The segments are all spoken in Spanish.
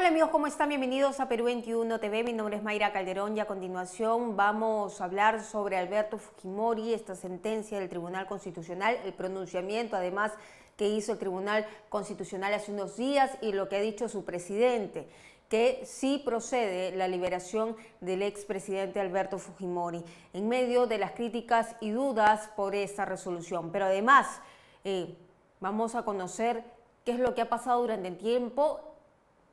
Hola amigos, ¿cómo están? Bienvenidos a Perú 21 TV. Mi nombre es Mayra Calderón y a continuación vamos a hablar sobre Alberto Fujimori, esta sentencia del Tribunal Constitucional, el pronunciamiento además que hizo el Tribunal Constitucional hace unos días y lo que ha dicho su presidente, que sí procede la liberación del expresidente Alberto Fujimori en medio de las críticas y dudas por esta resolución. Pero además vamos a conocer qué es lo que ha pasado durante el tiempo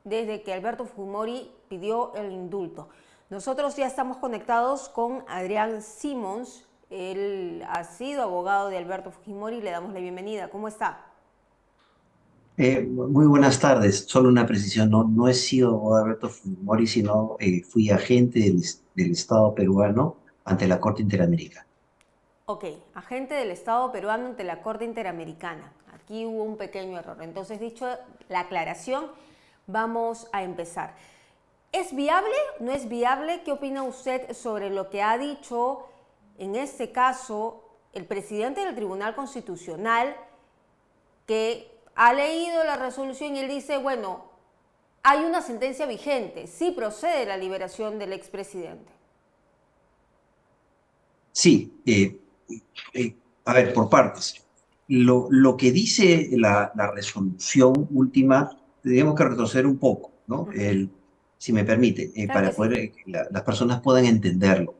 desde que Alberto Fujimori pidió el indulto. Nosotros ya estamos conectados con Adrián Simons. Él ha sido abogado de Alberto Fujimori y le damos la bienvenida. ¿Cómo está? Muy buenas tardes. Solo una precisión. No he sido abogado de Alberto Fujimori, sino fui agente del Estado peruano ante la Corte Interamericana. Ok, agente del Estado peruano ante la Corte Interamericana. Aquí hubo un pequeño error. Entonces, dicho la aclaración, vamos a empezar. ¿Es viable? ¿No es viable? ¿Qué opina usted sobre lo que ha dicho, en este caso, el presidente del Tribunal Constitucional, que ha leído la resolución y él dice, bueno, hay una sentencia vigente, sí procede la liberación del expresidente? Sí, a ver, por partes. Lo que dice la resolución última, tenemos que retroceder un poco, ¿no? Si me permite, Claro que para sí. poder las personas puedan entenderlo.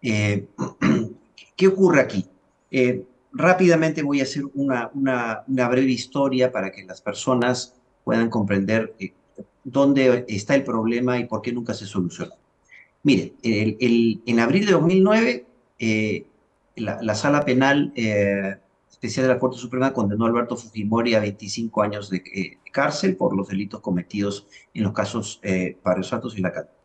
Eh, ¿Qué ocurre aquí? Rápidamente voy a hacer una breve historia para que las personas puedan comprender dónde está el problema y por qué nunca se solucionó. Mire, en abril de 2009, la Sala Penal Especial de la Corte Suprema condenó a Alberto Fujimori a 25 años de cárcel por los delitos cometidos en los casos Barrios Altos y La Católica.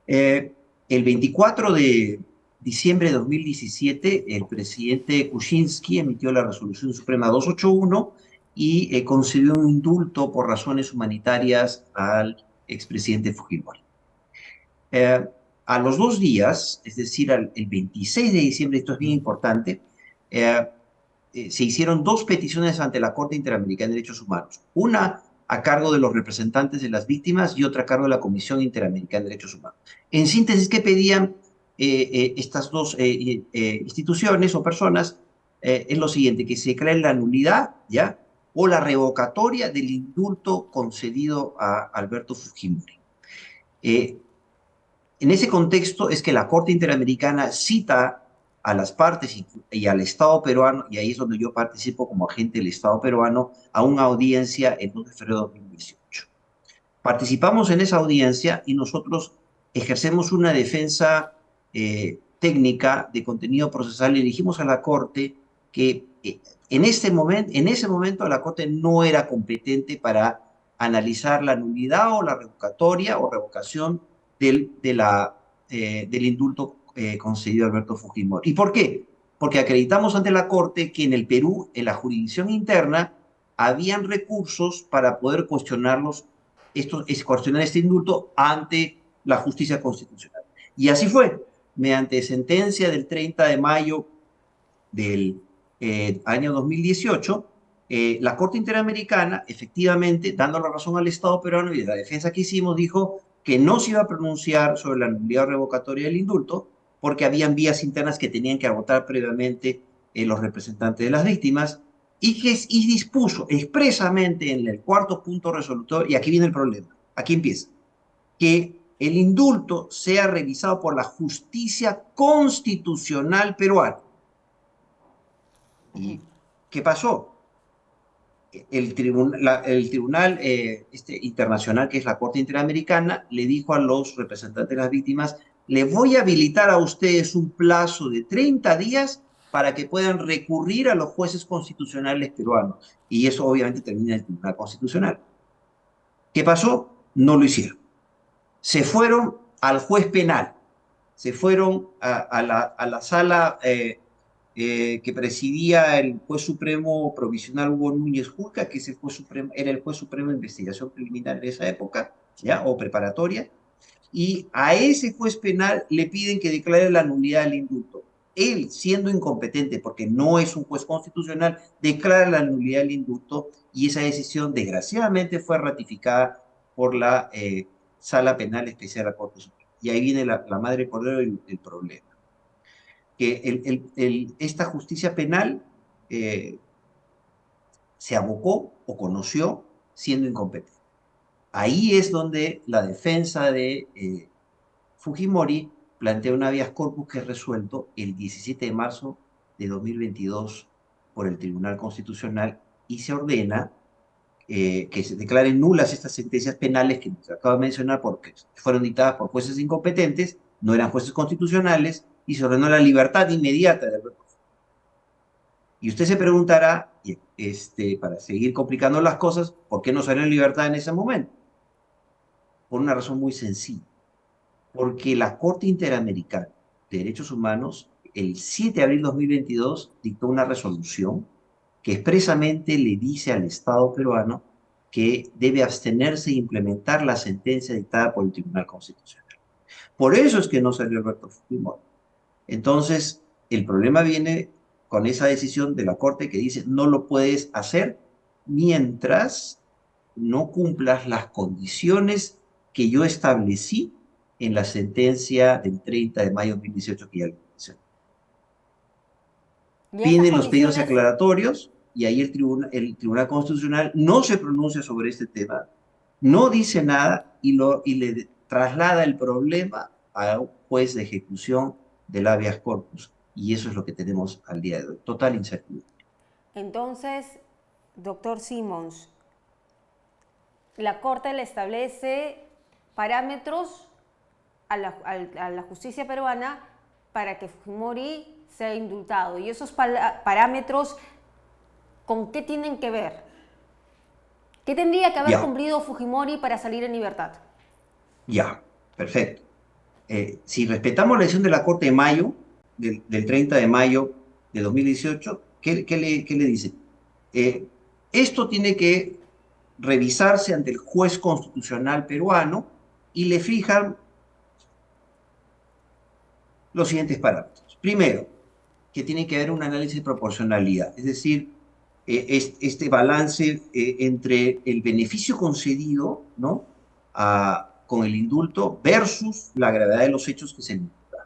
El 24 de diciembre de 2017, el presidente Kuczynski emitió la Resolución Suprema 281 y concedió un indulto por razones humanitarias al expresidente Fujimori. Eh, a los 2 días, es decir, el 26 de diciembre, esto es bien importante, eh, se hicieron dos peticiones ante la Corte Interamericana de Derechos Humanos. Una a cargo de los representantes de las víctimas y otra a cargo de la Comisión Interamericana de Derechos Humanos. En síntesis, ¿qué pedían estas dos instituciones o personas? Es lo siguiente, que se declare la nulidad, ¿ya? O la revocatoria del indulto concedido a Alberto Fujimori. Eh, en ese contexto es que la Corte Interamericana cita a las partes y al Estado peruano, y ahí es donde yo participo como agente del Estado peruano, a una audiencia el 2 de febrero de 2018. Participamos en esa audiencia y nosotros ejercemos una defensa técnica de contenido procesal y dijimos a la Corte que en ese momento la Corte no era competente para analizar la nulidad o la revocatoria o revocación del indulto concedido a Alberto Fujimori. ¿Y por qué? Porque acreditamos ante la Corte que en el Perú, en la jurisdicción interna, habían recursos para poder cuestionar este indulto ante la justicia constitucional. Y así fue, mediante sentencia del 30 de mayo del año 2018, la Corte Interamericana, efectivamente, dando la razón al Estado peruano y de la defensa que hicimos, dijo que no se iba a pronunciar sobre la nulidad revocatoria del indulto porque habían vías internas que tenían que agotar previamente los representantes de las víctimas y dispuso expresamente en el cuarto punto resolutorio, y aquí viene el problema, aquí empieza, que el indulto sea revisado por la justicia constitucional peruana. ¿Y qué pasó? El tribunal internacional, que es la Corte Interamericana, le dijo a los representantes de las víctimas, le voy a habilitar a ustedes un plazo de 30 días para que puedan recurrir a los jueces constitucionales peruanos. Y eso obviamente termina en el Tribunal Constitucional. ¿Qué pasó? No lo hicieron. Se fueron al juez penal, se fueron a la sala que presidía el juez supremo provisional Hugo Núñez Julca, que es el juez supremo, era el juez supremo de investigación preliminar de esa época, ¿ya? O preparatoria, y a ese juez penal le piden que declare la nulidad del indulto. Él, siendo incompetente, porque no es un juez constitucional, declara la nulidad del indulto y esa decisión, desgraciadamente, fue ratificada por la Sala Penal Especial de la Corte Suprema. Y ahí viene la madre cordero el problema. Que esta justicia penal se abocó o conoció siendo incompetente. Ahí es donde la defensa de Fujimori plantea un habeas corpus que es resuelto el 17 de marzo de 2022 por el Tribunal Constitucional y se ordena que se declaren nulas estas sentencias penales que se acaba de mencionar porque fueron dictadas por jueces incompetentes, no eran jueces constitucionales, y se ordenó la libertad inmediata de Alberto. Y usted se preguntará, para seguir complicando las cosas, ¿por qué no salió en libertad en ese momento? Por una razón muy sencilla. Porque la Corte Interamericana de Derechos Humanos, el 7 de abril de 2022, dictó una resolución que expresamente le dice al Estado peruano que debe abstenerse e implementar la sentencia dictada por el Tribunal Constitucional. Por eso es que no salió Alberto Fujimori. Entonces, el problema viene con esa decisión de la Corte que dice no lo puedes hacer mientras no cumplas las condiciones que yo establecí en la sentencia del 30 de mayo de 2018 que ya le mencioné. Vienen los pedidos aclaratorios y ahí el Tribunal Constitucional no se pronuncia sobre este tema, no dice nada y le traslada el problema a un juez de ejecución del habeas corpus. Y eso es lo que tenemos al día de hoy, total incertidumbre. Entonces, doctor Simons, la Corte le establece parámetros a la justicia peruana para que Fujimori sea indultado. ¿Y esos parámetros con qué tienen que ver? ¿Qué tendría que haber cumplido Fujimori para salir en libertad? Ya, perfecto. Si respetamos la decisión de la Corte de mayo, del 30 de mayo de 2018, ¿qué le dice? Esto tiene que revisarse ante el juez constitucional peruano y le fijan los siguientes parámetros. Primero, que tiene que haber un análisis de proporcionalidad, es decir, este balance entre el beneficio concedido, ¿no?, con el indulto versus la gravedad de los hechos que se imputan.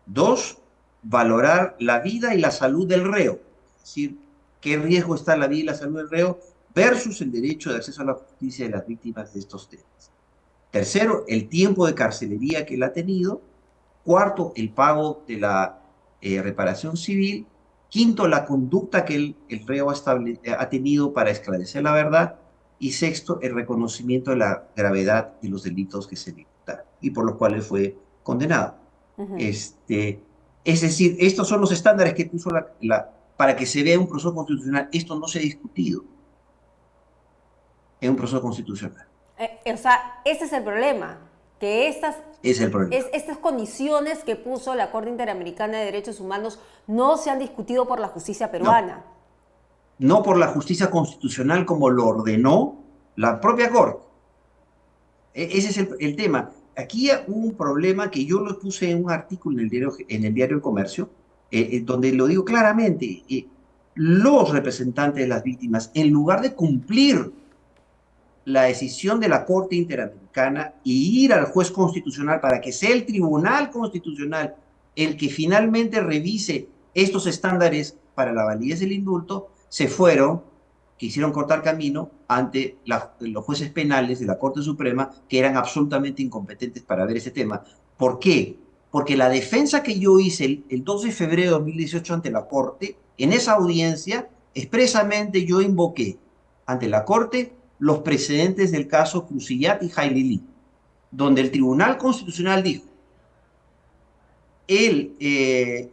Dos, valorar la vida y la salud del reo, es decir, qué riesgo está la vida y la salud del reo versus el derecho de acceso a la justicia de las víctimas de estos temas. Tercero, el tiempo de carcelería que él ha tenido. Cuarto, el pago de la reparación civil. Quinto, la conducta que el reo ha tenido para esclarecer la verdad. Y sexto, el reconocimiento de la gravedad de los delitos que se le imputaron y por los cuales fue condenado. Es decir, estos son los estándares que puso para que se vea un proceso constitucional. Esto no se ha discutido en un proceso constitucional. O sea, ese es el problema, que estas condiciones que puso la Corte Interamericana de Derechos Humanos no se han discutido por la justicia peruana. No por la justicia constitucional como lo ordenó la propia Corte. Ese es el tema. Aquí hubo un problema que yo lo puse en un artículo en el diario El Comercio, donde lo digo claramente. Los representantes de las víctimas, en lugar de cumplir la decisión de la Corte Interamericana y ir al juez constitucional para que sea el Tribunal Constitucional el que finalmente revise estos estándares para la validez del indulto, quisieron cortar camino ante los jueces penales de la Corte Suprema, que eran absolutamente incompetentes para ver ese tema. ¿Por qué? Porque la defensa que yo hice el 12 de febrero de 2018 ante la Corte, en esa audiencia, expresamente yo invoqué ante la Corte los precedentes del caso Crucillat y Jailili, donde el Tribunal Constitucional dijo el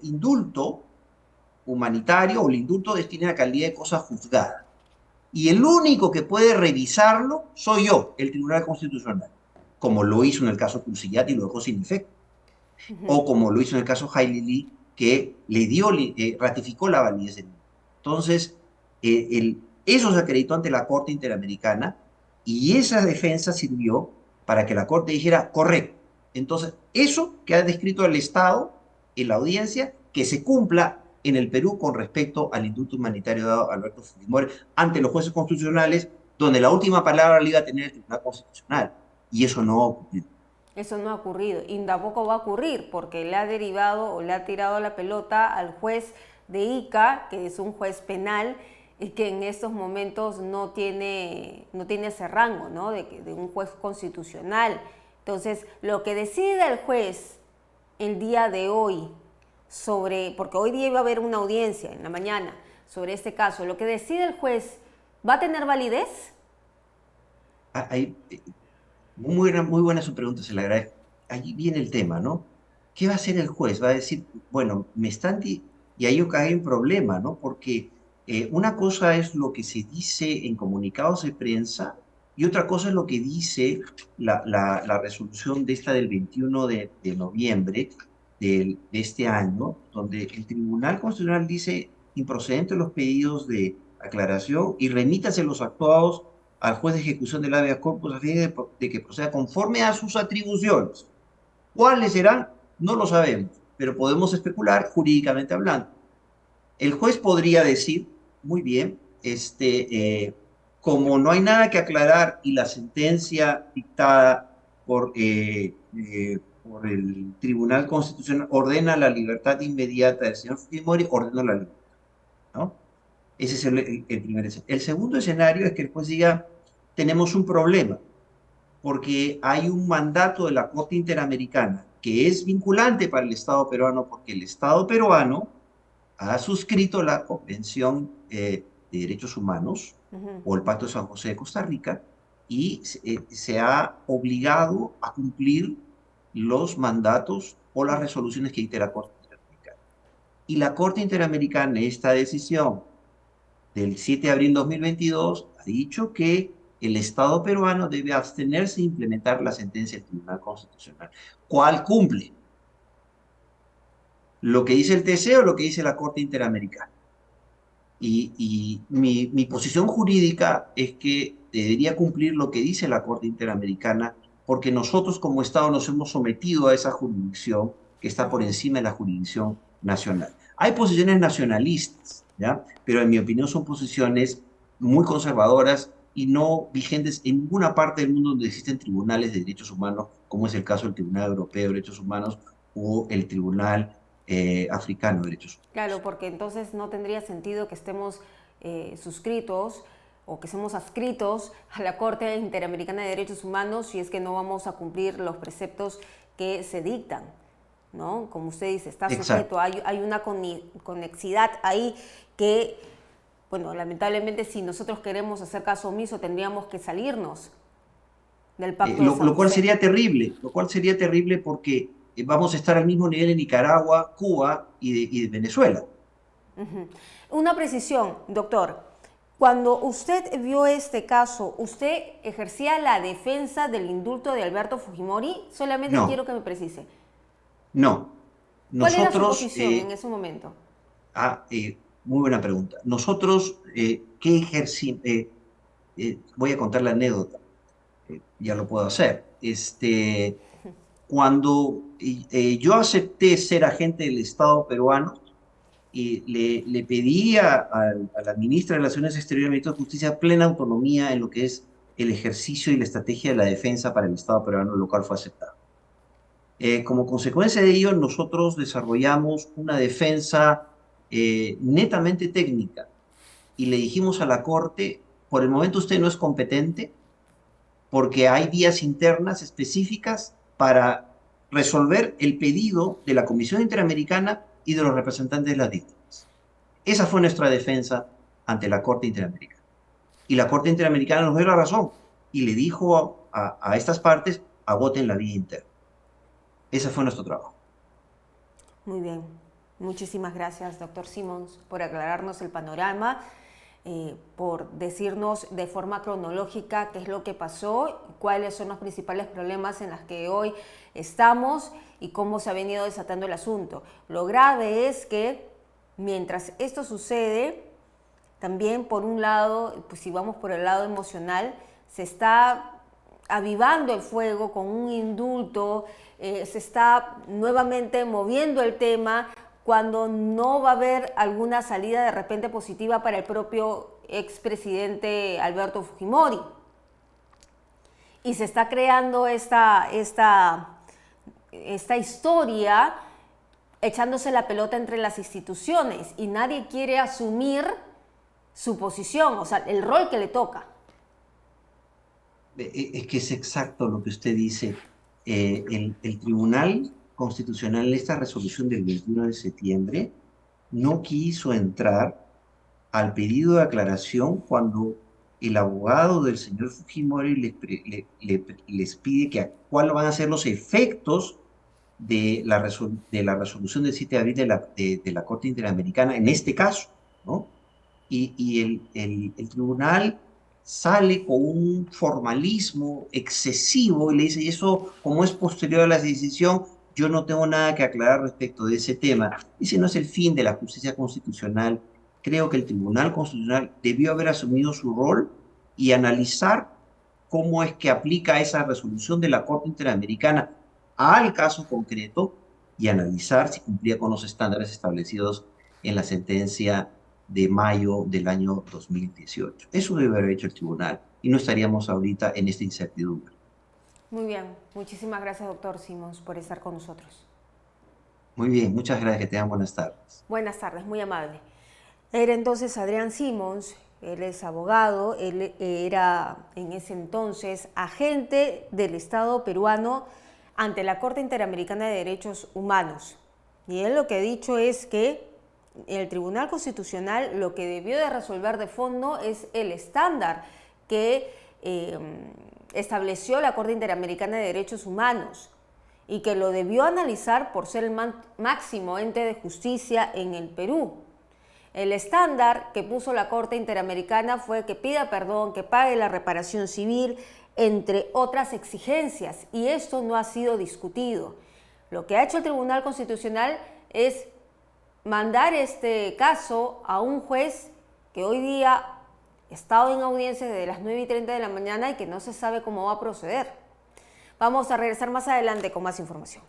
indulto humanitario o el indulto destina a calidad de cosa juzgada. Y el único que puede revisarlo soy yo, el Tribunal Constitucional, como lo hizo en el caso Crucillat y lo dejó sin efecto. O como lo hizo en el caso Jailili, que ratificó la validez del indulto. Entonces, eso se acreditó ante la Corte Interamericana y esa defensa sirvió para que la Corte dijera, correcto. Entonces, eso que ha descrito el Estado en la audiencia, que se cumpla en el Perú con respecto al indulto humanitario dado a Alberto Fujimori ante los jueces constitucionales donde la última palabra la iba a tener el Tribunal Constitucional. Y eso no ha ocurrido. Eso no ha ocurrido y tampoco va a ocurrir porque le ha derivado o le ha tirado la pelota al juez de Ica, que es un juez penal y que en estos momentos no tiene ese rango, ¿no? de un juez constitucional. Entonces, lo que decida el juez el día de hoy porque hoy día iba a haber una audiencia en la mañana sobre este caso, lo que decide el juez, ¿va a tener validez? Hay, muy buena su pregunta, se la agradezco. Allí viene el tema, ¿no? ¿Qué va a hacer el juez? Va a decir, bueno, y ahí yo caí en problema, ¿no? Porque una cosa es lo que se dice en comunicados de prensa y otra cosa es lo que dice la resolución de esta del 21 de noviembre de este año, donde el Tribunal Constitucional dice improcedentes los pedidos de aclaración y remítase los actuados al juez de ejecución del habeas corpus a fin de que proceda conforme a sus atribuciones. ¿Cuáles serán? No lo sabemos, pero podemos especular jurídicamente hablando. El juez podría decir, muy bien, como no hay nada que aclarar y la sentencia dictada por el Tribunal Constitucional ordena la libertad inmediata del señor Fujimori, ordena la libertad, ¿no? Ese es el primer escenario. El segundo escenario es que el juez diga, tenemos un problema, porque hay un mandato de la Corte Interamericana que es vinculante para el Estado peruano, porque el Estado peruano ha suscrito la Convención de Derechos Humanos o el Pacto de San José de Costa Rica y se ha obligado a cumplir los mandatos o las resoluciones que dicta la Corte Interamericana. Y la Corte Interamericana, esta decisión del 7 de abril de 2022, ha dicho que el Estado peruano debe abstenerse de implementar la sentencia del Tribunal Constitucional. ¿Cuál cumple? ¿Lo que dice el TC o lo que dice la Corte Interamericana? Y mi posición jurídica es que debería cumplir lo que dice la Corte Interamericana, porque nosotros como Estado nos hemos sometido a esa jurisdicción que está por encima de la jurisdicción nacional. Hay posiciones nacionalistas, ¿ya? Pero en mi opinión son posiciones muy conservadoras y no vigentes en ninguna parte del mundo donde existen tribunales de derechos humanos, como es el caso del Tribunal Europeo de Derechos Humanos o el Tribunal Africano de Derechos Humanos. Claro, porque entonces no tendría sentido que estemos suscritos o que seamos adscritos a la Corte Interamericana de Derechos Humanos si es que no vamos a cumplir los preceptos que se dictan, ¿no? Como usted dice, está sujeto, hay una conexidad ahí que, bueno, lamentablemente si nosotros queremos hacer caso omiso tendríamos que salirnos del Pacto de San José. Lo cual sería terrible porque vamos a estar al mismo nivel en Nicaragua, Cuba y de Venezuela. Una precisión, doctor. Cuando usted vio este caso, ¿usted ejercía la defensa del indulto de Alberto Fujimori? Solamente quiero que me precise. No. ¿Cuál era su posición en ese momento? Muy buena pregunta. Nosotros, ¿qué ejercimos? Voy a contar la anécdota. Ya lo puedo hacer. Cuando yo acepté ser agente del Estado peruano, le pedí a la ministra de Relaciones Exteriores y Ministro de Justicia plena autonomía en lo que es el ejercicio y la estrategia de la defensa para el Estado peruano, lo cual fue aceptado. Como consecuencia de ello, nosotros desarrollamos una defensa netamente técnica y le dijimos a la Corte, por el momento usted no es competente porque hay vías internas específicas para resolver el pedido de la Comisión Interamericana y de los representantes de las víctimas. Esa fue nuestra defensa ante la Corte Interamericana. Y la Corte Interamericana nos dio la razón y le dijo a estas partes, agoten la vía interna. Ese fue nuestro trabajo. Muy bien. Muchísimas gracias, doctor Simons, por aclararnos el panorama, por decirnos de forma cronológica qué es lo que pasó, cuáles son los principales problemas en los que hoy estamos y cómo se ha venido desatando el asunto. Lo grave es que mientras esto sucede, también por un lado, pues si vamos por el lado emocional, se está avivando el fuego con un indulto, se está nuevamente moviendo el tema cuando no va a haber alguna salida de repente positiva para el propio expresidente Alberto Fujimori. Y se está creando esta historia echándose la pelota entre las instituciones y nadie quiere asumir su posición, o sea, el rol que le toca. Es que es exacto lo que usted dice. El Tribunal Constitucional en esta resolución del 21 de septiembre no quiso entrar al pedido de aclaración cuando el abogado del señor Fujimori les pide que cuáles van a ser los efectos de la resolución del 7 de abril de la Corte Interamericana en este caso, ¿no? Y el tribunal sale con un formalismo excesivo y le dice, y eso como es posterior a la decisión, yo no tengo nada que aclarar respecto de ese tema. Ese no es el fin de la justicia constitucional. Creo que el Tribunal Constitucional debió haber asumido su rol y analizar cómo es que aplica esa resolución de la Corte Interamericana al caso concreto y analizar si cumplía con los estándares establecidos en la sentencia de mayo del año 2018. Eso debe haber hecho el tribunal y no estaríamos ahorita en esta incertidumbre. Muy bien, muchísimas gracias, doctor Simons, por estar con nosotros. Muy bien, muchas gracias, que tengan buenas tardes. Buenas tardes, muy amable. Era entonces Adrián Simons, él es abogado, él era en ese entonces agente del Estado peruano ante la Corte Interamericana de Derechos Humanos. Y él lo que ha dicho es que el Tribunal Constitucional lo que debió de resolver de fondo es el estándar que estableció la Corte Interamericana de Derechos Humanos y que lo debió analizar por ser el máximo ente de justicia en el Perú. El estándar que puso la Corte Interamericana fue que pida perdón, que pague la reparación civil, entre otras exigencias, y esto no ha sido discutido. Lo que ha hecho el Tribunal Constitucional es mandar este caso a un juez que hoy día ha estado en audiencia desde las 9:30 de la mañana y que no se sabe cómo va a proceder. Vamos a regresar más adelante con más información.